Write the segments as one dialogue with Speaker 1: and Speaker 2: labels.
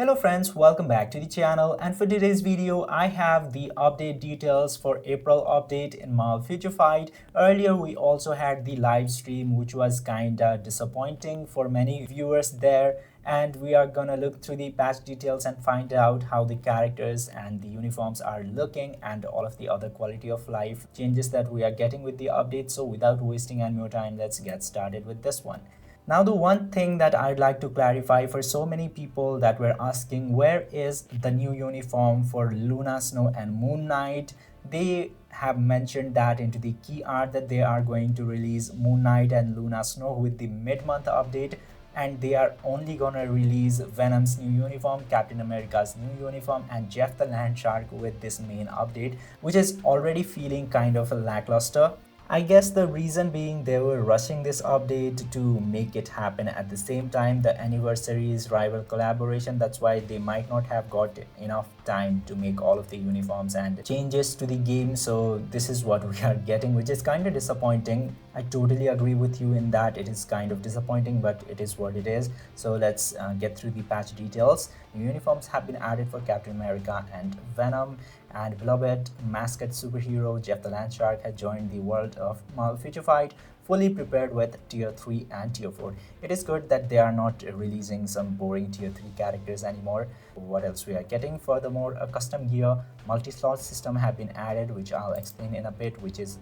Speaker 1: Hello friends, welcome back to the channel, and for today's video I have the update details for April update in Marvel Future Fight. Earlier we also had the live stream which was kinda disappointing for many viewers there, and we are gonna look through the patch details and find out how the characters and the uniforms are looking and all of the other quality of life changes that we are getting with the update. So without wasting any more time, let's get started with this one. Now, the one thing that I'd like to clarify for so many people that were asking where is the new uniform for Luna, Snow and Moon Knight, they have mentioned that into the key art that they are going to release Moon Knight and Luna Snow with the mid-month update, and they are only gonna release Venom's new uniform, Captain America's new uniform, and Jeff the Land Shark with this main update, which is already feeling kind of a lackluster. I guess the reason being they were rushing this update to make it happen at the same time the anniversary's rival collaboration. That's why they might not have got enough time to make all of the uniforms and changes to the game. So this is what we are getting, which is kind of disappointing. I totally agree with you in that it is kind of disappointing, but it is what it is. So let's get through the patch details. New uniforms have been added for Captain America and Venom, and beloved mascot superhero Jeff the Land Shark has joined the world of Marvel Future Fight, fully prepared with Tier 3 and Tier 4. It is good that they are not releasing some boring Tier 3 characters anymore. What else we are getting? Furthermore, a custom gear multi-slot system have been added, which I'll explain in a bit, which is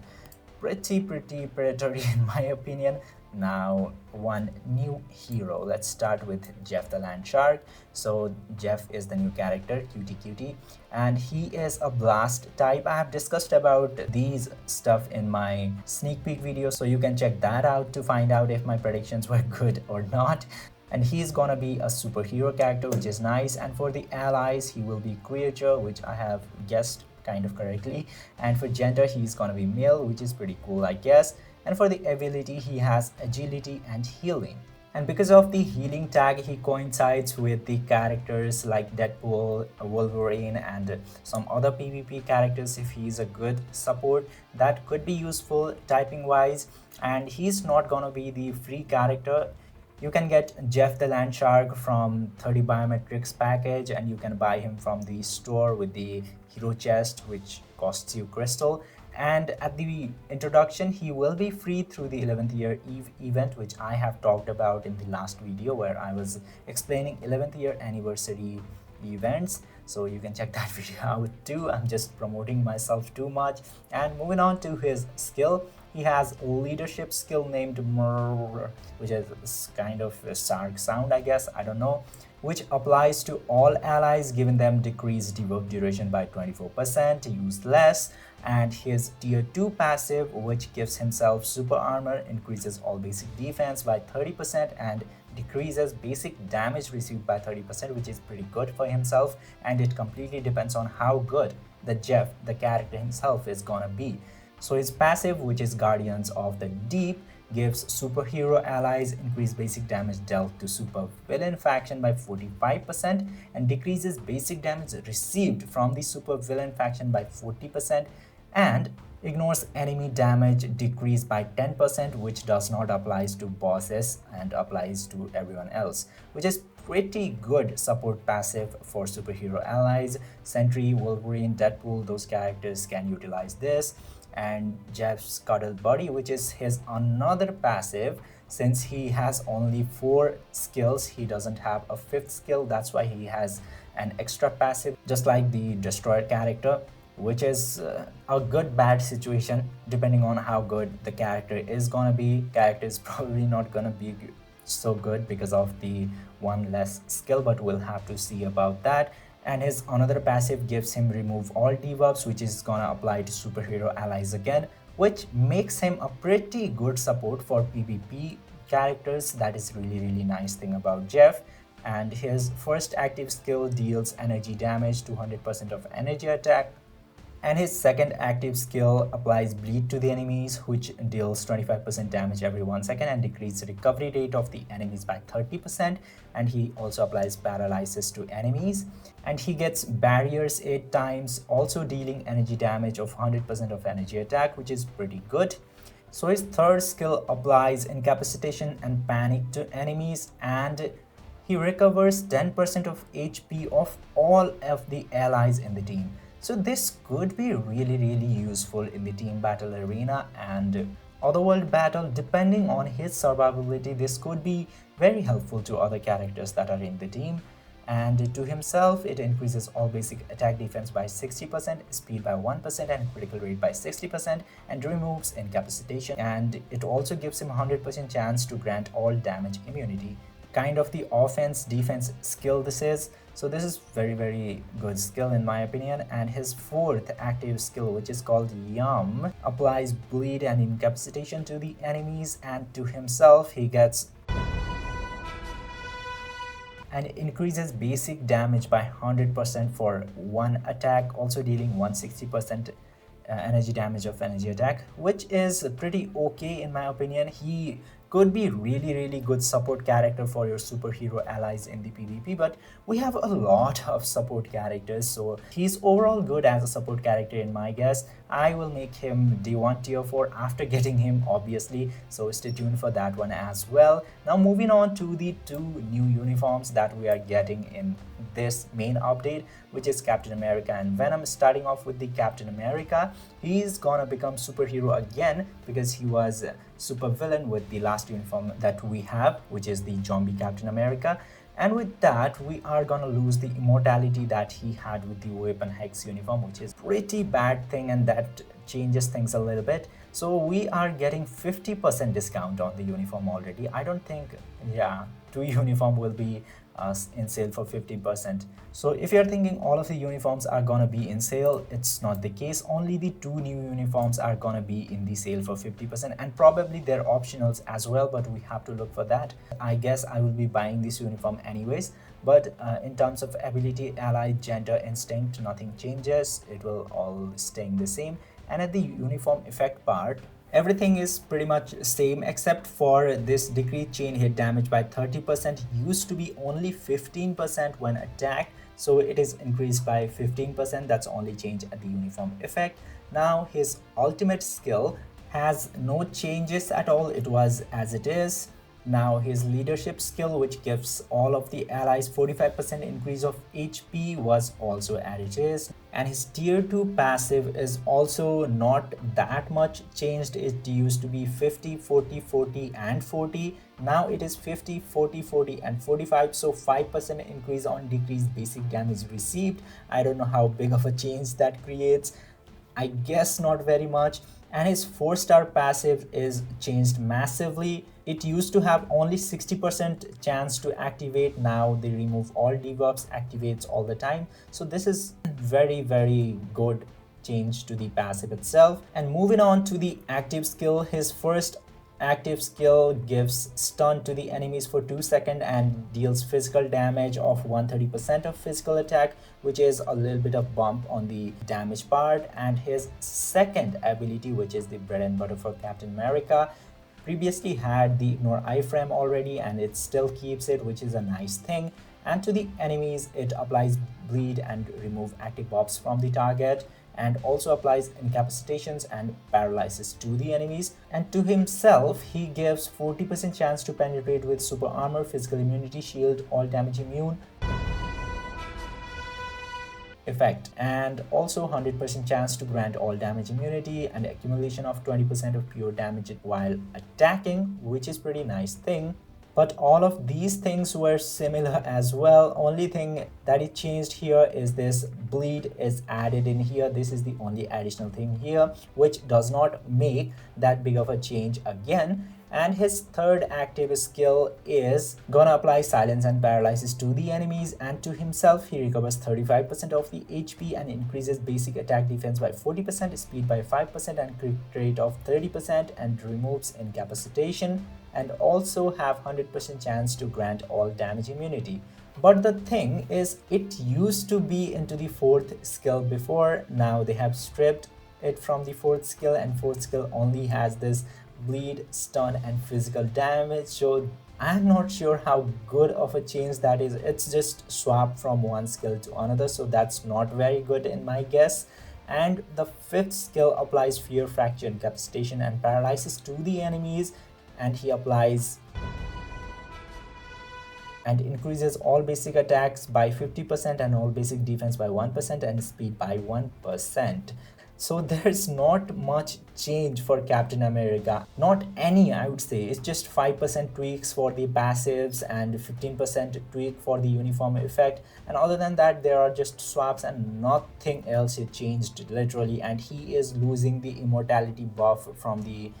Speaker 1: pretty predatory in my opinion. Now, one new hero. Let's start with Jeff the Land Shark. So Jeff is the new character, Cutie, and he is a blast type. I have discussed about these stuff in my sneak peek video, so you can check that out to find out if my predictions were good or not. And he's gonna be a superhero character, which is nice. And for the allies, he will be creature, which I have guessed kind of correctly. And for gender, he's gonna be male, which is pretty cool, I guess. And for the ability, he has agility and healing. And because of the healing tag, he coincides with the characters like Deadpool, Wolverine, and some other PvP characters. If he's a good support, that could be useful typing wise. And he's not gonna be the free character. You can get Jeff the Land Shark from 30 biometrics package, and you can buy him from the store with the hero chest, which costs you crystal. And at the introduction, he will be free through the 11th year eve event, which I have talked about in the last video where I was explaining 11th year anniversary events. So you can check that video out too. I'm just promoting myself too much. And moving on to his skill, he has leadership skill named Murr, which is kind of a stark sound, I guess, I don't know, which applies to all allies, giving them decreased debuff duration by 24%, used less. And his tier 2 passive, which gives himself super armor, increases all basic defense by 30% and decreases basic damage received by 30%, which is pretty good for himself. And it completely depends on how good the Jeff, the character himself, is gonna be. So his passive, which is Guardians of the Deep, gives superhero allies increased basic damage dealt to super villain faction by 45% and decreases basic damage received from the super villain faction by 40%, and ignores enemy damage decrease by 10%, which does not apply to bosses and applies to everyone else, which is pretty good support passive for superhero allies. Sentry, Wolverine, Deadpool, those characters can utilize this. And Jeff's Cuddle Buddy, which is his another passive. Since he has only 4 skills, he doesn't have a 5th skill. That's why he has an extra passive, just like the Destroyer character, which is a good bad situation depending on how good the character is gonna be. Character is probably not gonna be so good because of the one less skill, but we'll have to see about that. And his another passive gives him remove all debuffs, which is gonna apply to superhero allies again, which makes him a pretty good support for PvP characters. That is really nice thing about Jeff. And his first active skill deals energy damage, 200% of energy attack. And his second active skill applies bleed to the enemies, which deals 25% damage every 1 second and decreases recovery rate of the enemies by 30%. And he also applies paralysis to enemies. And he gets barriers 8 times, also dealing energy damage of 100% of energy attack, which is pretty good. So his third skill applies incapacitation and panic to enemies, and he recovers 10% of HP of all of the allies in the team. So this could be really useful in the team battle arena and otherworld battle. Depending on his survivability, this could be very helpful to other characters that are in the team. And to himself, it increases all basic attack defense by 60%, speed by 1%, and critical rate by 60%, and removes incapacitation. And it also gives him 100% chance to grant all damage immunity. Kind of the offense defense skill this is. So this is very good skill in my opinion. And his fourth active skill, which is called Yum, applies bleed and incapacitation to the enemies, and to himself he gets and increases basic damage by 100% for one attack, also dealing 160% energy damage of energy attack, which is pretty okay in my opinion. He could be really good support character for your superhero allies in the PvP, but we have a lot of support characters, so he's overall good as a support character in my guess. I will make him D1 tier 4 after getting him, obviously, so stay tuned for that one as well. Now moving on to the two new uniforms that we are getting in this main update, which is Captain America and Venom. Starting off with the Captain America, he's gonna become superhero again because he was super villain with the last uniform that we have, which is the zombie Captain America. And with that, we are gonna lose the immortality that he had with the Weapon Hex uniform, which is pretty bad thing, and that changes things a little bit. So we are getting 50% discount on the uniform already. I don't think, yeah, two uniform will be in sale for 50%. So if you're thinking all of the uniforms are gonna be in sale, it's not the case. Only the two new uniforms are gonna be in the sale for 50%, and probably they're optionals as well, but we have to look for that. I guess I will be buying this uniform anyways, but in terms of ability, ally, gender, instinct, nothing changes. It will all staying the same. And at the uniform effect part, everything is pretty much same except for this decreased chain hit damage by 30%. Used to be only 15% when attacked, so it is increased by 15%. That's only change at the uniform effect. Now his ultimate skill has no changes at all. It was as it is. Now his leadership skill, which gives all of the allies 45% increase of HP, was also as it is. And his tier 2 passive is also not that much changed. It used to be 50, 40, 40 and 40. Now it is 50, 40, 40 and 45. So 5% increase on decreased basic damage received. I don't know how big of a change that creates. I guess not very much. And his 4-star passive is changed massively. It used to have only 60% chance to activate. Now they remove all debuffs, activates all the time. So this is very good change to the passive itself. And moving on to the active skill, his first active skill gives stun to the enemies for 2 seconds and deals physical damage of 130% of physical attack, which is a little bit of bump on the damage part. And his second ability, which is the bread and butter for Captain America, previously had the ignore iframe already, and it still keeps it, which is a nice thing. And to the enemies, it applies bleed and remove active buffs from the target, and also applies incapacitations and paralysis to the enemies. And to himself, he gives 40% chance to penetrate with super armor, physical immunity, shield, all damage immune effect, and also 100% chance to grant all damage immunity and accumulation of 20% of pure damage while attacking, which is pretty nice thing. But all of these things were similar as well. Only thing that it changed here is this bleed is added in here. This is the only additional thing here, which does not make that big of a change again. And his third active skill is gonna apply silence and paralysis to the enemies, and to himself he recovers 35% of the HP and increases basic attack defense by 40%, speed by 5% and crit rate of 30%, and removes incapacitation, and also have 100% chance to grant all damage immunity. But the thing is, it used to be into the fourth skill before. Now they have stripped it from the fourth skill, and fourth skill only has this bleed, stun and physical damage. So I'm not sure how good of a change that is. It's just swap from one skill to another, so that's not very good in my guess. And the fifth skill applies fear, fracture, incapacitation and paralysis to the enemies, and he applies and increases all basic attacks by 50% and all basic defense by 1% and speed by 1%. So there's not much change for Captain America. Not any, I would say. It's just 5% tweaks for the passives and 15% tweak for the uniform effect. And other than that, there are just swaps and nothing else is changed literally. And he is losing the immortality buff from the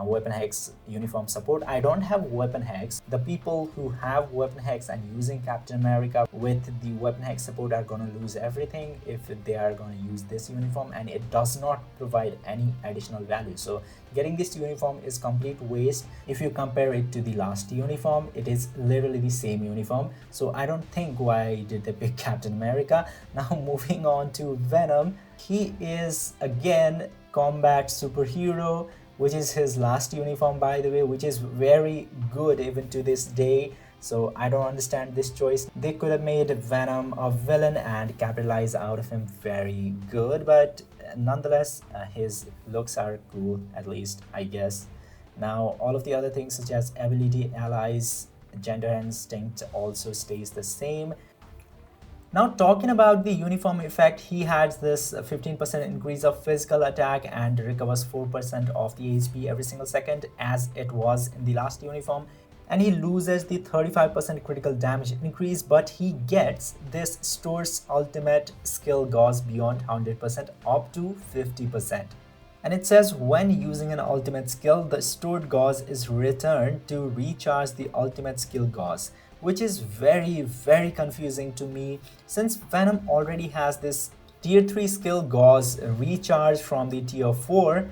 Speaker 1: weapon hex uniform support. I don't have weapon hex. The people who have weapon hex and using Captain America with the weapon hex support are gonna lose everything if they are gonna use this uniform, and it does not provide any additional value. So getting this uniform is complete waste. If you compare it to the last uniform, it is literally the same uniform. So I don't think why did they pick Captain America. Now moving on to Venom, he is again combat superhero, which is his last uniform, by the way, which is very good even to this day. So I don't understand this choice. They could have made Venom a villain and capitalize out of him very good, but nonetheless, his looks are cool, at least, I guess. Now, all of the other things such as ability, allies, gender instinct also stays the same. Now talking about the uniform effect, he has this 15% increase of physical attack and recovers 4% of the HP every single second as it was in the last uniform. And he loses the 35% critical damage increase, but he gets this stores ultimate skill goes beyond 100% up to 50%. And it says when using an ultimate skill, the stored gauze is returned to recharge the ultimate skill gauze, which is very confusing to me since Venom already has this tier 3 skill gauze recharge from the tier 4.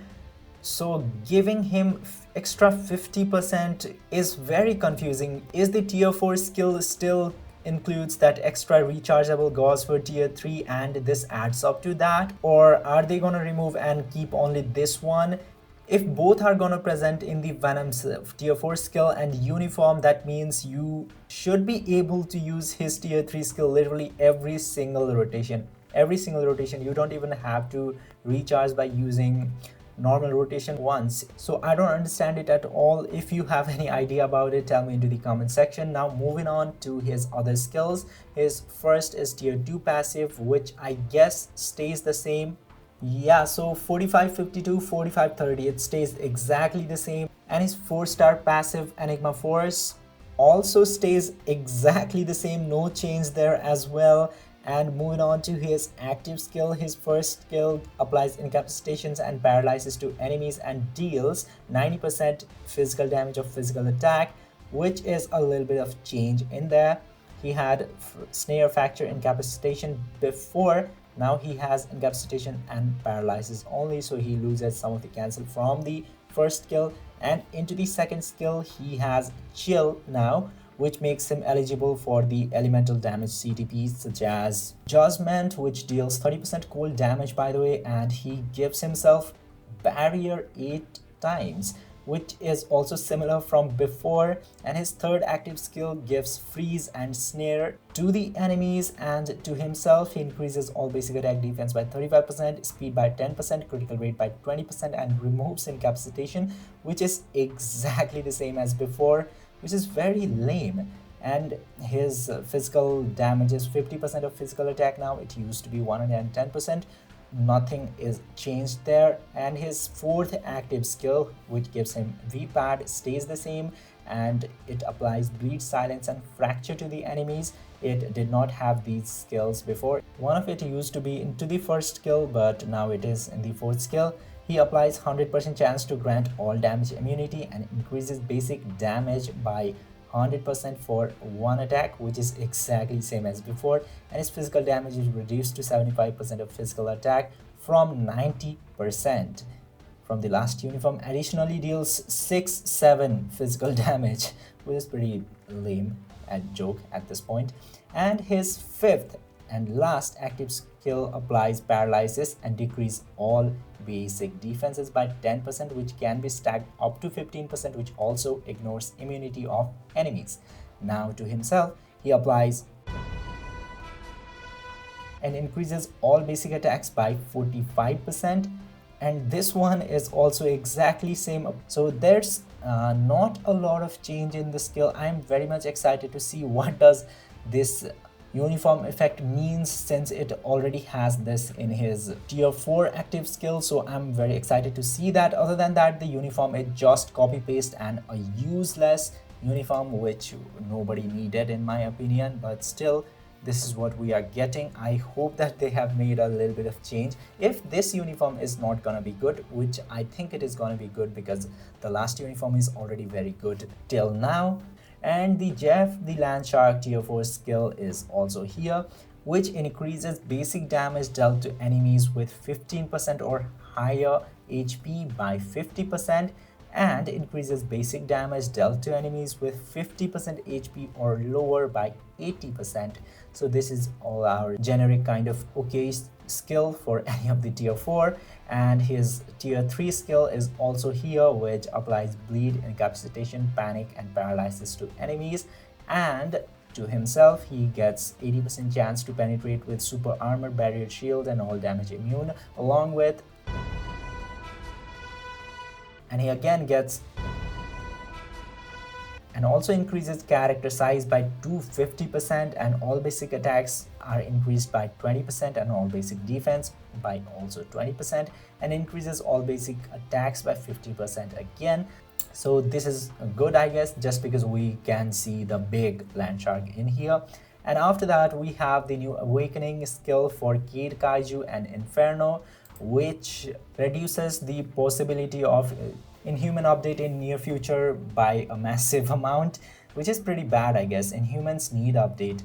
Speaker 1: So giving him extra 50% is very confusing. Is the tier 4 skill still includes that extra rechargeable gauze for tier 3 and this adds up to that, or are they gonna remove and keep only this one? If both are gonna present in the Venom's tier 4 skill and uniform, that means you should be able to use his tier 3 skill literally every single rotation. Every single rotation, you don't even have to recharge by using normal rotation once. So I don't understand it at all. If you have any idea about it, tell me into the comment section. Now moving on to his other skills. His first is tier 2 passive, which I guess stays the same. Yeah, so 45-52, 45-30, it stays exactly the same. And his 4-star passive Enigma Force also stays exactly the same, no change there as well. And moving on to his active skill, his first skill applies incapacitations and paralyzes to enemies and deals 90% physical damage of physical attack, which is a little bit of change in there. He had snare, fracture, incapacitation before. Now he has incapacitation and paralyzes only, so he loses some of the cancel from the first skill. And into the second skill, he has chill now, which makes him eligible for the elemental damage CTPs such as Judgment, which deals 30% cold damage, by the way, and he gives himself barrier 8 times, which is also similar from before. And his third active skill gives freeze and snare to the enemies and to himself. He increases all basic attack defense by 35%, speed by 10%, critical rate by 20%, and removes incapacitation, which is exactly the same as before, which is very lame. And his physical damage is 50% of physical attack now. It used to be 110%. Nothing is changed there. And his fourth active skill, which gives him V-pad, stays the same, and it applies bleed, silence, and fracture to the enemies. It did not have these skills before. One of it used to be into the first skill, but now it is in the fourth skill. He applies 100% chance to grant all damage immunity and increases basic damage by 100% for one attack, which is exactly same as before. And his physical damage is reduced to 75% of physical attack from 90% from the last uniform. Additionally deals 6-7 physical damage, which is pretty lame and joke at this point. And his fifth and last active skill applies paralysis and decrease all basic defenses by 10%, which can be stacked up to 15%, which also ignores immunity of enemies. Now to himself, he applies and increases all basic attacks by 45%, and this one is also exactly same. So there's not a lot of change in the skill. I'm very much excited to see what does this uniform effect means, since it already has this in his tier 4 active skill. So I'm very excited to see that. Other than that, the uniform is just copy paste and a useless uniform which nobody needed in my opinion, but still this is what we are getting. I hope that they have made a little bit of change. If this uniform is not gonna be good, which I think it is gonna be good because the last uniform is already very good till now. And the Jeff the Land Shark tier 4 skill is also here, which increases basic damage dealt to enemies with 15% or higher HP by 50%, and increases basic damage dealt to enemies with 50% HP or lower by 80%. So this is all our generic kind of okay skill for any of the tier 4. And his tier 3 skill is also here, which applies bleed, incapacitation, panic and paralysis to enemies, and to himself he gets 80% chance to penetrate with super armor, barrier, shield and all damage immune, along with, and he again gets, and also increases character size by 250%, and all basic attacks are increased by 20%, and all basic defense by also 20%, and increases all basic attacks by 50% again. So this is good, I guess, just because we can see the big land shark in here. And after that we have the new awakening skill for Kid Kaiju and Inferno, which reduces the possibility of Inhuman update in near future by a massive amount, which is pretty bad, I guess. Inhumans need update.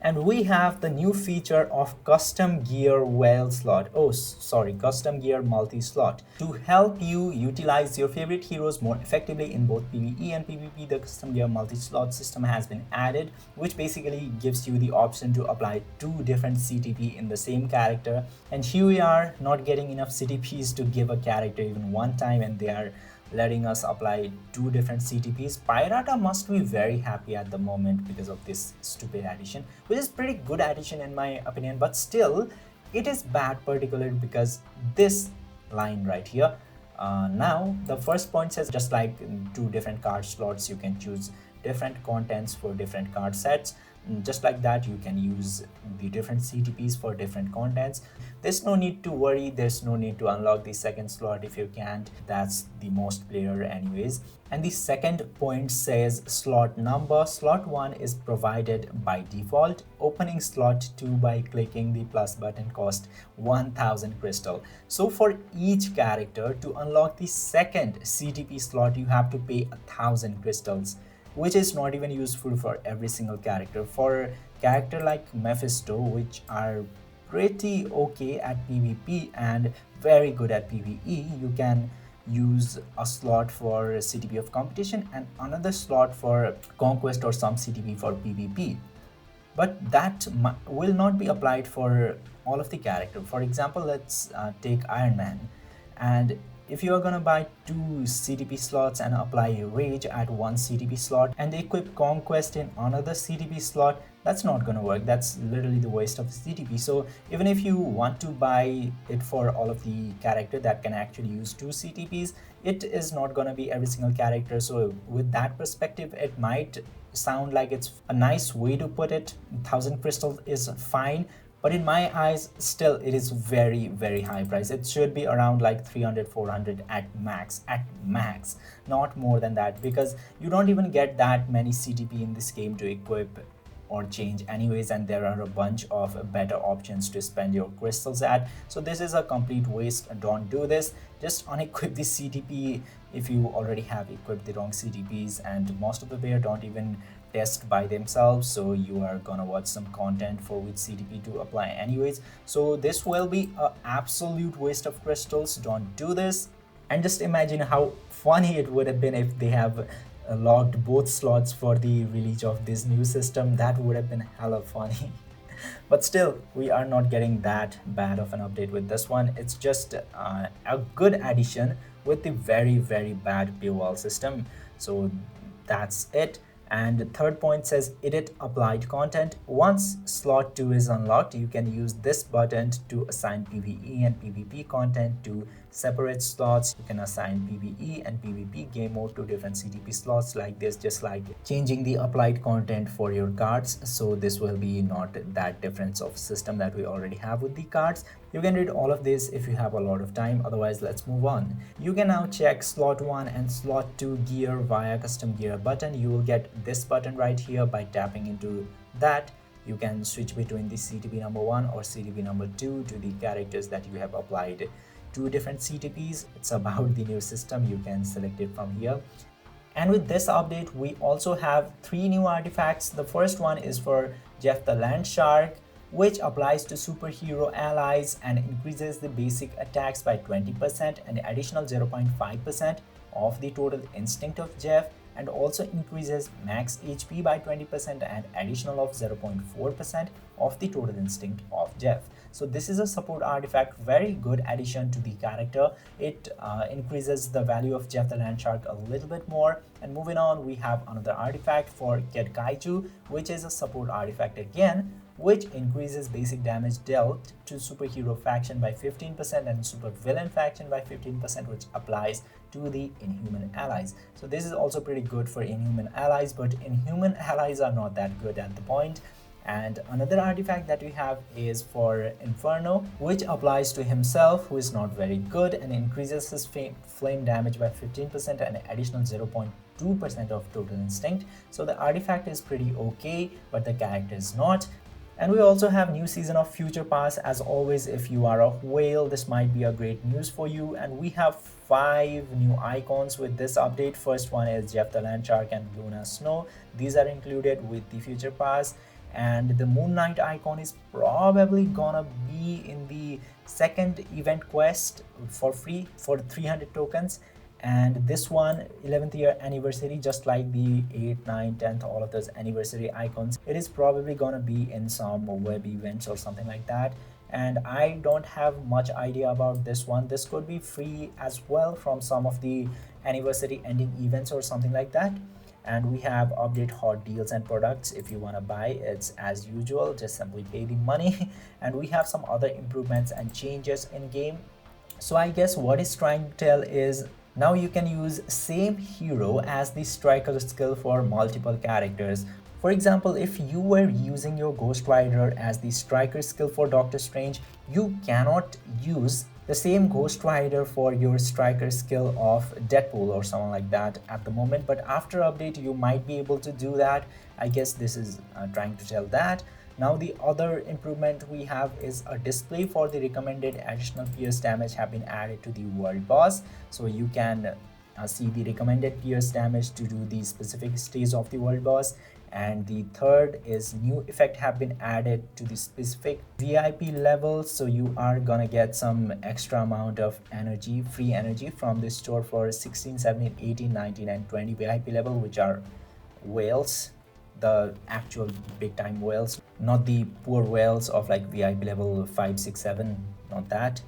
Speaker 1: And we have the new feature of custom gear whale slot. Custom gear multi-slot. To help you utilize your favorite heroes more effectively in both PvE and PvP, the custom gear multi-slot system has been added, which basically gives you the option to apply 2 different CTP in the same character. And here we are not getting enough CTPs to give a character even one time, and they are letting us apply 2 different CTPs. Pirata must be very happy at the moment because of this stupid addition, which is pretty good addition in my opinion, but still it is bad, particularly because this line right here. Now the first point says just like 2 different card slots, you can choose different contents for different card sets. Just like that, you can use the different CTPs for different contents. There's no need to worry, there's no need to unlock the second slot if you can't. That's the most player anyways. And the second point says slot number. Slot 1 is provided by default. Opening slot 2 by clicking the plus button cost 1000 crystal. So for each character, to unlock the second CTP slot, you have to pay 1000 crystals, which is not even useful for every single character. For character like Mephisto, which are pretty okay at PvP and very good at PvE, you can use a slot for CTP of competition and another slot for conquest or some CTP for PvP. But that will not be applied for all of the character. For example, let's take Iron Man, and if you are gonna buy 2 CTP slots and apply Rage at 1 CTP slot and equip Conquest in another CTP slot, that's not gonna work. That's literally the waste of CTP. So even if you want to buy it for all of the character that can actually use 2 CTPs, it is not gonna be every single character. So with that perspective, it might sound like it's a nice way to put it. 1000 crystals is fine, but in my eyes, still it is very, very high price. It should be around like 300, 400 at max, not more than that, because you don't even get that many CTP in this game to equip or change anyways, and there are a bunch of better options to spend your crystals at. So this is a complete waste. Don't do this. Just unequip the CTP if you already have equipped the wrong CTPs, and most of the players don't even test by themselves, so you are gonna watch some content for which CTP to apply anyways. So this will be an absolute waste of crystals. Don't do this. And just imagine how funny it would have been if they have locked both slots for the release of this new system. That would have been hella funny. But still, we are not getting that bad of an update with this one. It's just a good addition with the very, very bad paywall system. So that's it. And the third point says edit applied content. Once slot 2 is unlocked, you can use this button to assign PvE and PvP content to separate slots. You can assign PvE and PvP game mode to different CTP slots like this, just like changing the applied content for your cards. So this will be not that difference of system that we already have with the cards. You can read all of this if you have a lot of time. Otherwise, let's move on. You can now check slot 1 and slot 2 gear via custom gear button. You will get this button right here. By tapping into that, you can switch between the CTP number 1 or CTP number 2 to the characters that you have applied to different CTPs. It's about the new system. You can select it from here. And with this update, we also have 3 new artifacts. The first one is for Jeff the Land Shark, which applies to superhero allies and increases the basic attacks by 20% and additional 0.5% of the total instinct of Jeff, and also increases max HP by 20% and additional of 0.4% of the total instinct of Jeff. So this is a support artifact, very good addition to the character. It increases the value of Jeff the Land Shark a little bit more. And moving on, we have another artifact for Kid Kaiju, which is a support artifact again, which increases basic damage dealt to superhero faction by 15% and super villain faction by 15%, which applies to the inhuman allies. So this is also pretty good for inhuman allies, but inhuman allies are not that good at the point. And another artifact that we have is for Inferno, which applies to himself, who is not very good, and increases his flame damage by 15% and additional 0.2% of total instinct. So the artifact is pretty okay, but the character is not. And we also have new season of Future Pass. As always, if you are a whale, this might be a great news for you. And we have 5 new icons with this update. First one is Jeff the Land Shark and Luna Snow. These are included with the Future Pass. And the Moon Knight icon is probably gonna be in the second event quest for free for 300 tokens. And this one, 11th year anniversary, just like the 8th, 9th, 10th, all of those anniversary icons, it is probably gonna be in some web events or something like that. And I don't have much idea about this one. This could be free as well from some of the anniversary ending events or something like that. And we have update hot deals and products. If you want to buy, it's as usual, just simply pay the money. And we have some other improvements and changes in game. So I guess what it's trying to tell is now you can use same hero as the striker skill for multiple characters. For example, if you were using your Ghost Rider as the striker skill for Doctor Strange, you cannot use the same Ghost Rider for your striker skill of Deadpool or someone like that at the moment, but after update you might be able to do that. I guess this is trying to tell that. Now the other improvement we have is a display for the recommended additional pierce damage have been added to the world boss, so you can see the recommended pierce damage to do the specific stage of the world boss. And the third is new effect have been added to the specific VIP levels, so you are gonna get some extra amount of energy, free energy from the store for 16, 17, 18, 19 and 20 VIP level, which are whales, the actual big time whales, not the poor whales of like VIP level 5, 6, 7, not that.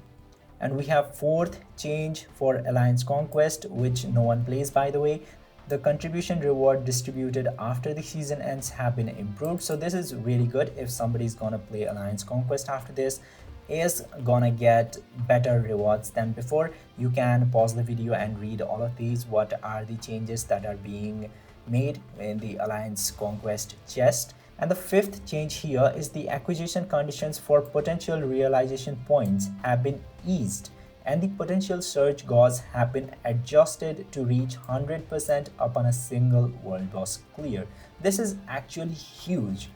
Speaker 1: And we have fourth change for Alliance Conquest, which no one plays, by the way. The contribution reward distributed after the season ends have been improved. So this is really good. If somebody's gonna play Alliance Conquest after this, is gonna get better rewards than before. You can pause the video and read all of these. What are the changes that are being made in the Alliance Conquest chest? And the fifth change here is the acquisition conditions for potential realization points have been eased, and the potential search gauge have been adjusted to reach 100% upon a single world boss clear. This is actually huge.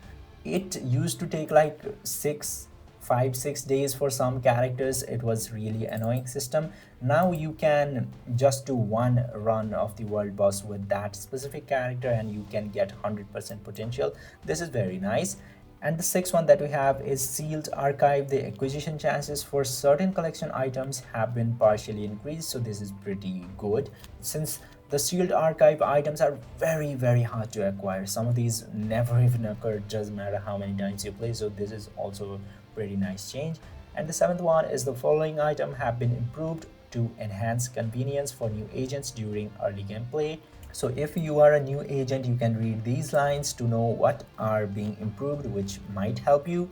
Speaker 1: It used to take like 5-6 days for some characters. It was really annoying system. Now you can just do one run of the world boss with that specific character and you can get 100% potential. This is very nice. And the sixth one that we have is Sealed Archive. The acquisition chances for certain collection items have been partially increased, so this is pretty good. Since the Sealed Archive items are very hard to acquire. Some of these never even occur, doesn't matter how many times you play, so this is also a pretty nice change. And the seventh one is the following item have been improved to enhance convenience for new agents during early gameplay. So if you are a new agent, you can read these lines to know what are being improved, which might help you.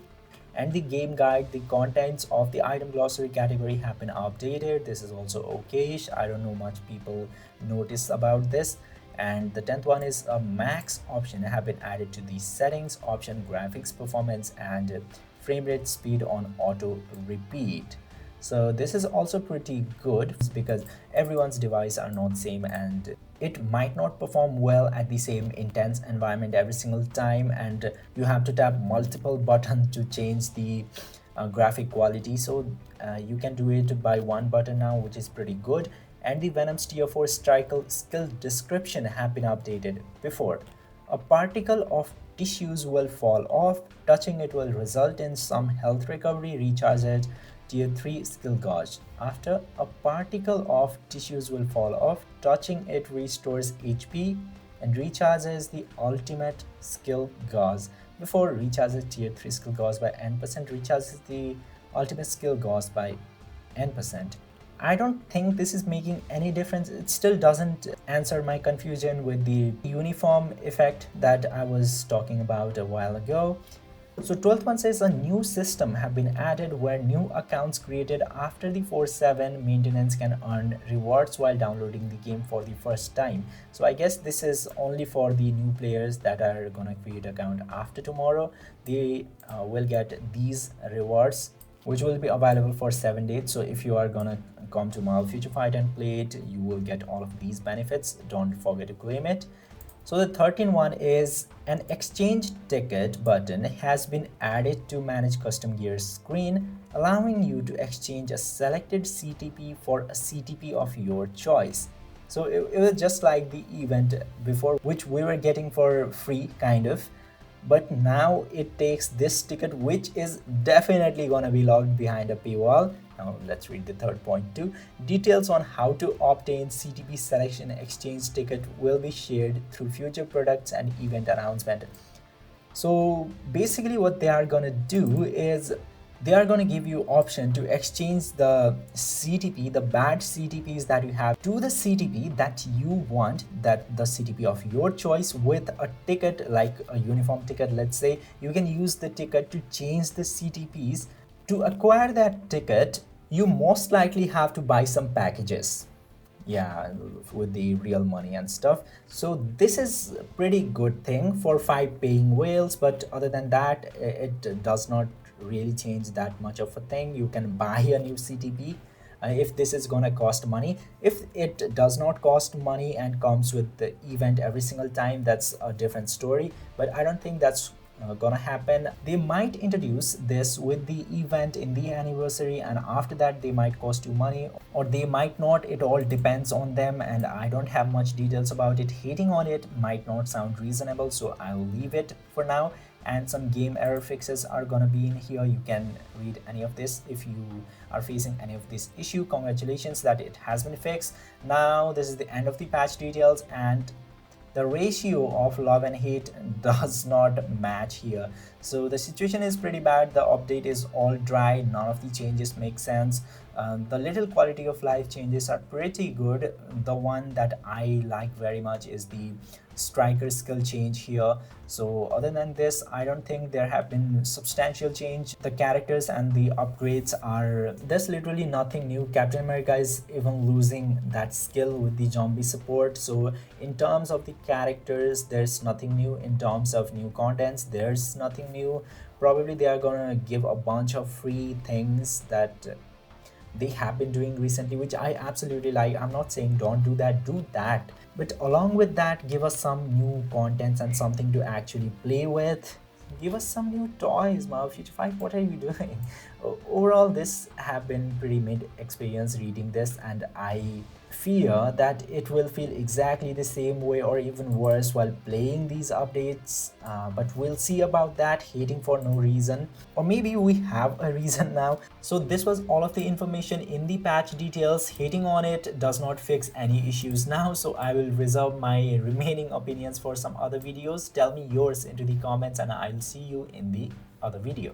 Speaker 1: And the game guide, the contents of the item glossary category have been updated. This is also okayish. I don't know much people notice about this. And the 10th one is a max option have been added to the settings option, graphics performance, and frame rate speed on auto repeat. So this is also pretty good because everyone's device are not same, and it might not perform well at the same intense environment every single time, and you have to tap multiple buttons to change the graphic quality. So you can do it by one button now, which is pretty good. And the Venom's tier 4 striker skill description have been updated. Before, a particle of tissues will fall off, touching it will result in some health recovery, recharges tier 3 skill gauge. After, a particle of tissues will fall off, touching it restores HP and recharges the ultimate skill gauge. Before, recharges tier 3 skill gauge by n%, recharges the ultimate skill gauge by n%. I don't think this is making any difference. It still doesn't answer my confusion with the uniform effect that I was talking about a while ago. So 12th one says a new system have been added where new accounts created after the 4.7 maintenance can earn rewards while downloading the game for the first time. So I guess this is only for the new players that are gonna create account after tomorrow. They will get these rewards, which will be available for 7 days. So if you are gonna come to Marvel Future Fight and play it, you will get all of these benefits. Don't forget to claim it. So the 13th one is an exchange ticket button has been added to manage custom gear screen, allowing you to exchange a selected CTP for a CTP of your choice. So it was just like the event before, which we were getting for free kind of, but now it takes this ticket, which is definitely gonna be locked behind a paywall. Now let's read the third point too. Details on how to obtain CTP selection exchange ticket will be shared through future products and event announcement. So basically what they are gonna do is they are going to give you option to exchange the CTP, the bad CTPs that you have, to the CTP that you want, that the CTP of your choice, with a ticket like a uniform ticket. Let's say you can use the ticket to change the CTPs. To acquire that ticket, you most likely have to buy some packages, yeah, with the real money and stuff. So this is a pretty good thing for 5 paying whales, but other than that, it does not really change that much of a thing. You can buy a new CTP if this is gonna cost money. If it does not cost money and comes with the event every single time, that's a different story, but I don't think that's gonna happen. They might introduce this with the event in the anniversary, and after that they might cost you money, or they might not. It all depends on them, and I don't have much details about it. Hating on it might not sound reasonable, so I'll leave it for now. And some game error fixes are gonna be in here. You can read any of this if you are facing any of this issue. Congratulations that it has been fixed. Now this is the end of the patch details, and the ratio of love and hate does not match here. So the situation is pretty bad. The update is all dry. None of the changes make sense. The little quality of life changes are pretty good. The one that I like very much is the striker skill change here. So other than this, I don't think there have been substantial change. The characters and the upgrades are, there's literally nothing new. Captain America is even losing that skill with the zombie support. So in terms of the characters, there's nothing new. In terms of new contents, there's nothing new. Probably they are gonna give a bunch of free things that they have been doing recently, which I absolutely like. I'm not saying don't do that, do that, but along with that, give us some new contents and something to actually play with. Give us some new toys, Marvel Future Fight. What are you doing? Overall, this have been pretty mid experience reading this, and I fear that it will feel exactly the same way or even worse while playing these updates, but we'll see about that. Hating for no reason, or maybe we have a reason now. So this was all of the information in the patch details. Hating on it does not fix any issues now, so I will reserve my remaining opinions for some other videos. Tell me yours into the comments, and I'll see you in the other video.